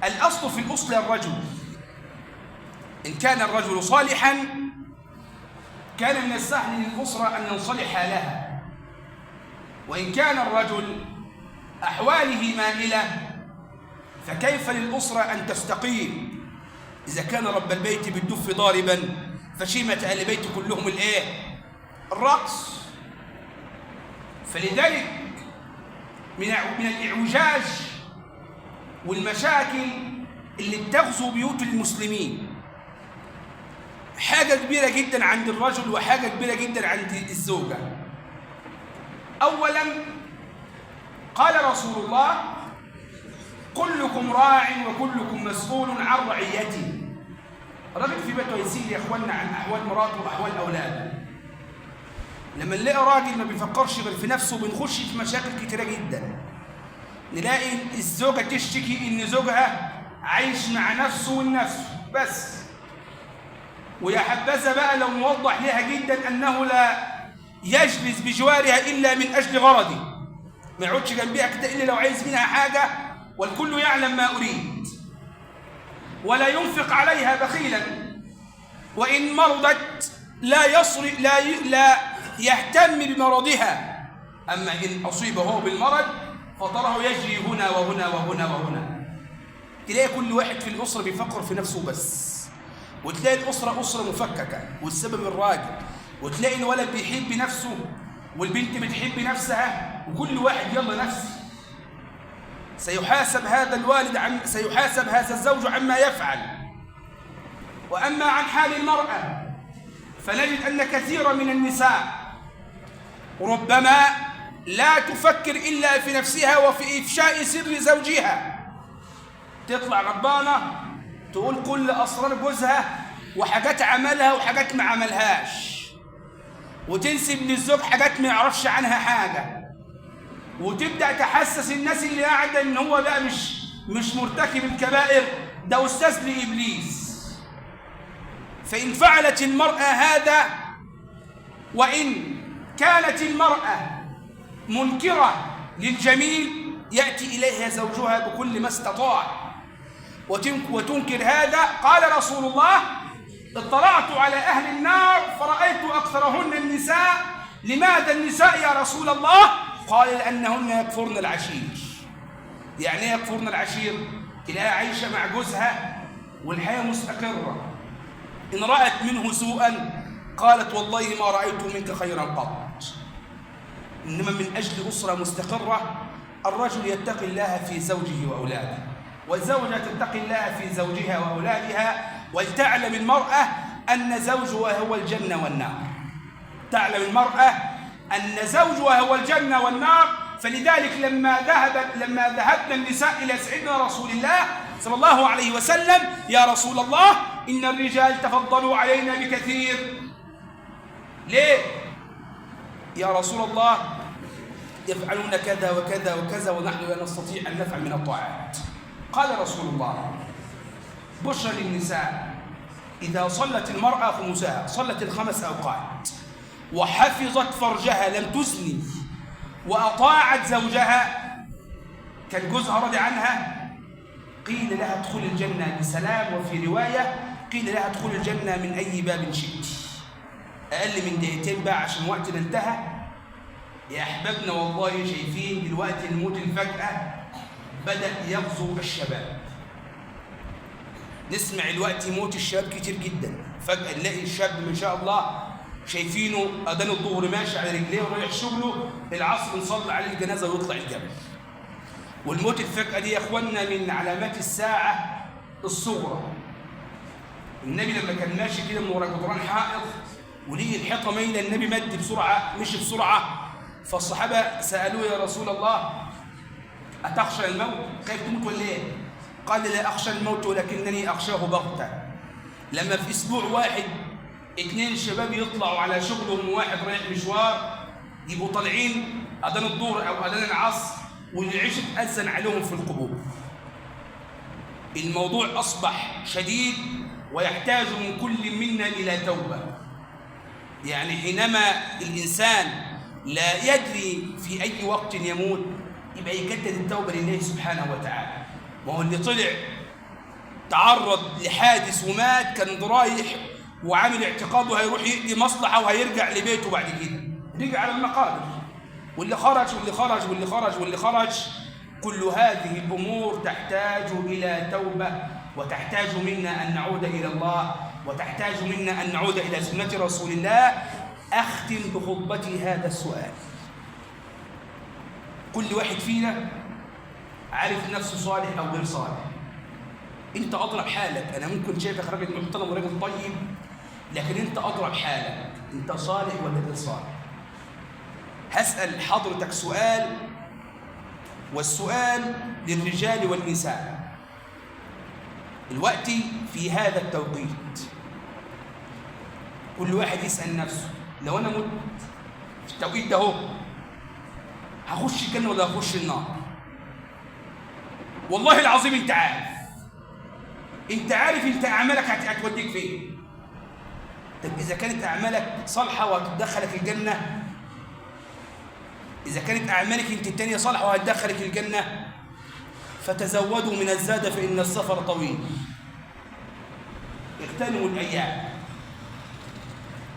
الأصل في الأصل الرجل، إن كان الرجل صالحا كان من السهل للأسرة أن ينصلح لها، وإن كان الرجل أحواله مائلة فكيف للأسرة أن تستقيم إذا كان رب البيت بالدف ضاربا فشيمة أهل البيت كلهم الإيه؟ الرقص. فلذلك من الإعوجاج والمشاكل اللي بتغزو بيوت المسلمين حاجة كبيرة جدا عند الرجل وحاجة كبيرة جدا عند الزوجة. أولا قال رسول الله: كلكم راع وكلكم مسؤول عن رعيته. الراجل في بيته يسير يا اخوانا عن احوال مراته واحوال اولاده. لما نلاقي راجل ما بيفكرش غير في نفسه بنخش في مشاكل كتيره جدا. نلاقي الزوجه تشتكي ان زوجها عايش مع نفسه والنفسه بس، ويا حبذا بقى لو نوضح لها جدا انه لا يجلس بجوارها الا من اجل غرضه، ما يقعدش جنبها كده الا لو عايز منها حاجه، والكل يعلم ما اريد، ولا ينفق عليها بخيلا، وإن مرضت لا يهتم بمرضها، أما إن أصيبه بالمرض فطره يجري هنا وهنا وهنا وهنا. تلاقي كل واحد في الأسرة بيفكر في نفسه بس، وتلاقي الأسرة أسرة مفككة والسبب الراجل، وتلاقي الولد بيحب نفسه والبنت بتحب نفسها وكل واحد يلا نفسي. سيحاسب هذا الزوج عما يفعل. وأما عن حال المرأة فنجد أن كثيرا من النساء ربما لا تفكر إلا في نفسها وفي إفشاء سر زوجها. تطلع غضبانة تقول كل أسرار جوزها وحاجات عملها وحاجات ما عملهاش، وتنسب للزوج حاجات ما يعرفش عنها حاجة، وتبدأ تحسس الناس اللي قاعدة إن هو بقى مش مرتكب الكبائر، ده أستاذ لإبليس. فإن فعلت المرأة هذا، وإن كانت المرأة منكرة للجميل يأتي إليها زوجها بكل ما استطاع وتنكر هذا. قال رسول الله: اطلعت على أهل النار فرأيت أكثرهن النساء. لماذا النساء يا رسول الله؟ قال: لأنهن يكفرن العشير. يعني ايه يكفرن العشير؟ تلاقيها عايشة مع جوزها والحياة مستقرة، إن رأت منه سوءا قالت: والله ما رأيت منك خيرا قط. إنما من أجل أسرة مستقرة الرجل يتقي الله في زوجه وأولاده، والزوجة تتقي الله في زوجها وأولادها، ولتعلم المرأة أن زوجها هو الجنة والنار. تعلم المرأة أن زوجها هو الجنة والنار. فلذلك لما ذهبنا النساء إلى سيدنا رسول الله صلى الله عليه وسلم: يا رسول الله إن الرجال تفضلوا علينا بكثير. ليه؟ يا رسول الله يفعلون كذا وكذا وكذا ونحن لا نستطيع أن نفعل من الطاعات. قال رسول الله: بشرى للنساء إذا صلت المرأة خمسها، صلت الخمس أوقات وحفظت فرجها لم تزني وأطاعت زوجها، كان جوزها راضي عنها، قيل لها ادخل الجنة بسلام. وفي رواية قيل لها ادخل الجنة من أي باب شئت. أقل من دقيقتين بقى عشان وقتنا انتهى. يا أحبابنا والله شايفين دلوقتي الموت الفجأة بدأ يغزو الشباب. نسمع الوقت موت الشباب كتير جدا، فجأة نلاقي الشاب ما شاء الله شايفينه أذان الظهر ماشي على رجليه ورايح شغله، العصر نصلي عليه الجنازة ويطلع الجبل. والموت الفجأة دي يا اخوانا من علامات الساعة الصغرى. النبي لما كان ماشي كده من ورا جدران حائط وليه الحيطة مايلة، النبي مد بسرعة، مشي بسرعة، فالصحابة سألوه: يا رسول الله أتخشى الموت؟ خايف تموت ولا ايه؟ قال: لا أخشى الموت ولكنني أخشاه بغتة. لما في أسبوع واحد 2 شباب يطلعوا على شغلهم وواحد رايح مشوار، يبقوا طالعين أذان الظهر أو أذان العصر والعشاء تأذن عليهم في القبور. الموضوع أصبح شديد ويحتاج من كل منا إلى توبة. يعني حينما الإنسان لا يدري في أي وقت يموت يبقى يجدد التوبة لله سبحانه وتعالى. وهو اللي طلع تعرض لحادث ومات، كان رايح وعامل اعتقاد وهيروح يقضي مصلحة وهيرجع لبيته بعد كده، رجع على المقابر، واللي خرج واللي خرج واللي خرج واللي خرج. كل هذه الأمور تحتاج إلى توبة، وتحتاج منا أن نعود إلى الله، وتحتاج منا أن نعود إلى سنة رسول الله. أختم بخطبتي هذا السؤال: كل واحد فينا عارف نفسه صالح أو غير صالح. أنت أضرب حالك، أنا ممكن شايفك راجل محترم وراجل طيب، لكن أنت أضرب حالك، أنت صالح ولا غير صالح؟ هسأل حضرتك سؤال، والسؤال للرجال والنساء الوقت في هذا التوقيت. كل واحد يسأل نفسه: لو أنا مت في التوقيت ده هو هخش الجنة ولا هخش النار؟ والله العظيم أنت عارف، أنت عارف أنت أعمالك هتوديك فين. طب إذا كانت أعمالك صالحة وهتدخلك الجنة، إذا كانت أعمالك أنت التانية صالحة وهتدخلك الجنة، فتزودوا من الزاد فإن السفر طويل. اغتنموا الأيام،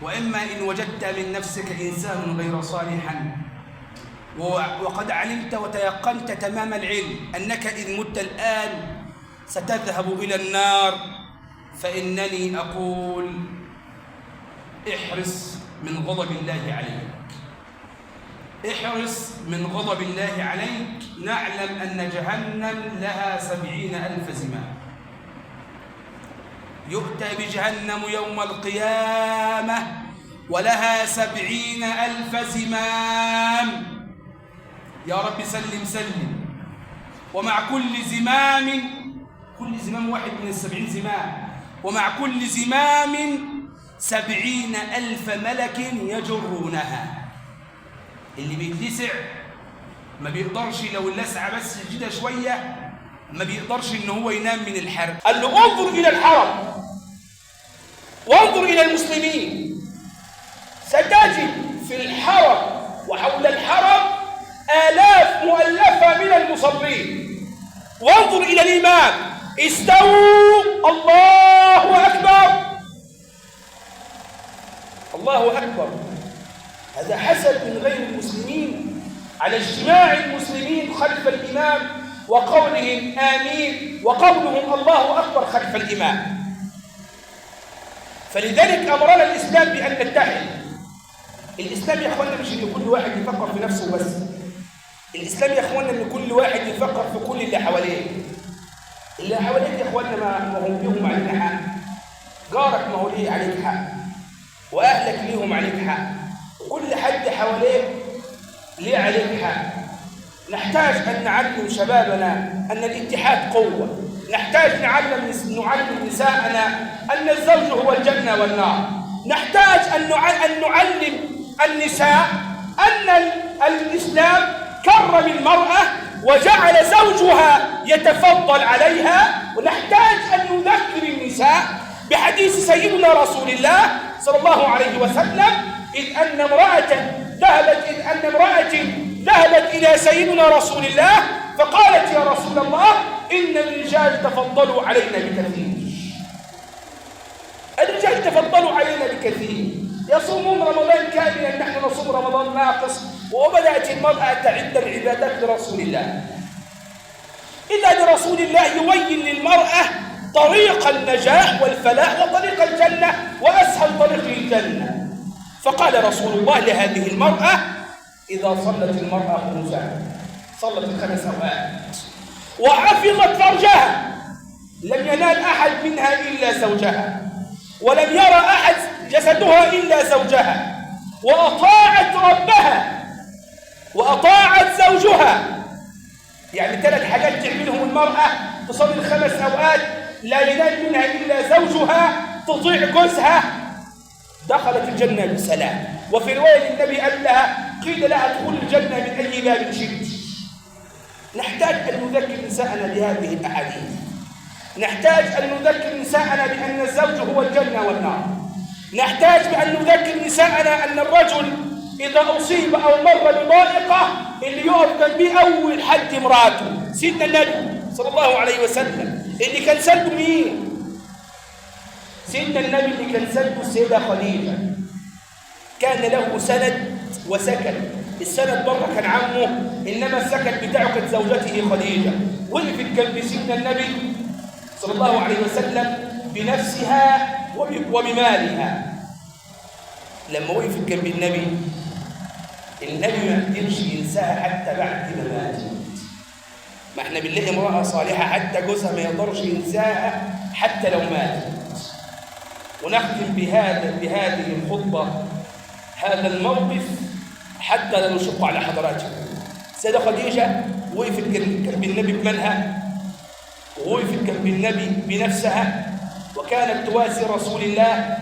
وإما إن وجدت من نفسك إنسان غير صالحا وقد علمت وتيقنت تمام العلم أنك إذ مت الآن ستذهب إلى النار، فإنني أقول: احرص من غضب الله عليك، احرص من غضب الله عليك. نعلم أن جهنم لها 70,000 زمام، يؤتى بجهنم يوم القيامة ولها 70,000 زمام. يا رب سلم سلم. ومع كل زمام، كل زمام واحد من 70 زمام، ومع كل زمام 70,000 ملك يجرونها. اللي بيتلسع ما بيقدرش، لو اللسعة بس شديدة شوية ما بيقدرش إن هو ينام من الحرب. قال له: انظر إلى الحرم وانظر إلى المسلمين، ستجد في الحرم وحول الحرم آلاف مؤلفة من المصلين. وانظر إلى الإمام، استووا، الله أكبر، الله أكبر. هذا حسد من غير المسلمين على اجتماع المسلمين خلف الإمام وقولهم آمين وقولهم الله أكبر خلف الإمام. فلذلك أمرنا الإسلام بأن نتحد. الإسلام يا أخوانا مش إن كل واحد يفكر في نفسه بس، الإسلام يا أخوانا إن كل واحد يفكر في كل اللي حواليه. اللي حواليك يا أخوانا ما هم ليهم عليك حق، جارك ما هو ليه عليك حق، وأهلك ليهم عليك حق، كل حد حواليك ليه عليك حق. نحتاج أن نعلم شبابنا أن الاتحاد قوة، نحتاج نعلم نساءنا أن الزوج هو الجنة والنار، نحتاج أن نعلم النساء أن الإسلام كرم المرأة وجعل زوجها يتفضل عليها. ونحتاج أن نذكر النساء بحديث سيدنا رسول الله صلى الله عليه وسلم إذ أن امرأة ذهبت إلى سيدنا رسول الله فقالت: يا رسول الله، إن الرجال تفضلوا علينا بكثير، الرجال تفضلوا علينا بكثير، يصومون رمضان كاملا، نحن نصوم رمضان ناقص. وبدأت المرأة تعد العبادات لرسول الله، إذا لرسول الله يبين للمرأة طريق النجاح والفلاح وطريق الجنة وأسهل طريق للجنة. فقال رسول الله لهذه المرأة: إذا صلت المرأة خمسها، صلت ال5 أوقات وحفظت فرجها، لم ينال أحد منها إلا زوجها، ولم يرى أحد جسدها إلا زوجها، وأطاعت ربها وأطاعت زوجها. يعني 3 حاجات تعملهم المرأة: تصلي ال5 أوقات، لا ينال منها إلا زوجها، تطيع جوزها، دخلت الجنة بسلام. وفي رواية النبي قال لها: قيل لها ادخل الجنة من أي باب شئت. نحتاج أن نذكر نساءنا بهذه الأحاديث، نحتاج أن نذكر نساءنا بأن الزوج هو الجنة والنار، نحتاج بأن نذكر نساءنا أن الرجل إذا أصيب أو مر بضائقة اللي يقف جنبيه أول حد امرأته. سيدنا النبي صلى الله عليه وسلم. اللي كان سنده مين؟ سيدنا النبي اللي كان سنده السيدة خديجة. كان له سند وسكن. السند بره كان عمه، إنما السكن بتاعه كانت زوجته خديجة. وقفت جنب سيدنا النبي صلى الله عليه وسلم بنفسها وبمالها. لما وقفت جنب النبي ما قدرش ينساها حتى بعد ما ماتت. ما احنا بنلاقي امرأة صالحة حتى جوزها ما يقدرش ينساها حتى لو ماتت. ونختم بهذه الخطبة هذا الموقف حتى لا نشق على حضراتكم. السيدة خديجة وقفت جنب النبي بمالها، ووقفت جنب النبي بنفسها، وكانت تواسي رسول الله